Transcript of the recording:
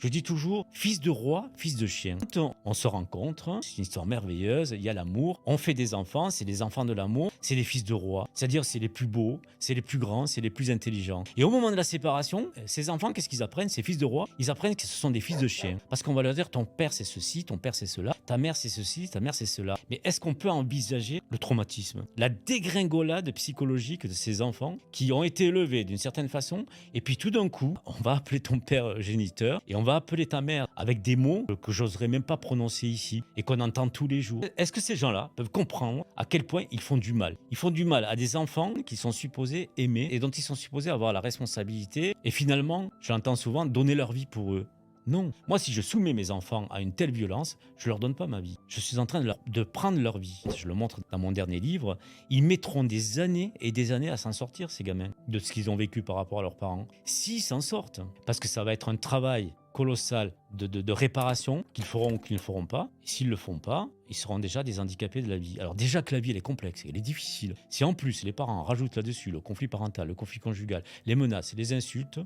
Je dis toujours, fils de roi, fils de chien. Quand on se rencontre, c'est une histoire merveilleuse, il y a l'amour, on fait des enfants, c'est les enfants de l'amour, c'est les fils de roi. C'est-à-dire, c'est les plus beaux, c'est les plus grands, c'est les plus intelligents. Et au moment de la séparation, ces enfants, qu'est-ce qu'ils apprennent? Ces fils de roi, ils apprennent que ce sont des fils de chiens. Parce qu'on va leur dire, ton père c'est ceci, ton père c'est cela, ta mère c'est ceci, ta mère c'est cela. Mais est-ce qu'on peut envisager le traumatisme, la dégringolade psychologique de ces enfants qui ont été élevés d'une certaine façon, et puis tout d'un coup, on va appeler ton père géniteur et on va appeler ta mère avec des mots que j'oserais même pas prononcer ici et qu'on entend tous les jours. Est-ce que ces gens-là peuvent comprendre à quel point ils font du mal? Ils font du mal à des enfants qui sont supposés aimer et dont ils sont supposés avoir la responsabilité et finalement, j'entends souvent donner leur vie pour eux. Non. Moi, si je soumets mes enfants à une telle violence, je leur donne pas ma vie. Je suis en train de prendre leur vie. Je le montre dans mon dernier livre. Ils mettront des années et des années à s'en sortir, ces gamins, de ce qu'ils ont vécu par rapport à leurs parents. S'ils s'en sortent, parce que ça va être un travail colossal de réparation qu'ils feront ou qu'ils ne feront pas. Et s'ils ne le font pas, ils seront déjà des handicapés de la vie. Alors déjà que la vie, elle est complexe, elle est difficile. Si en plus les parents rajoutent là-dessus le conflit parental, le conflit conjugal, les menaces et les insultes,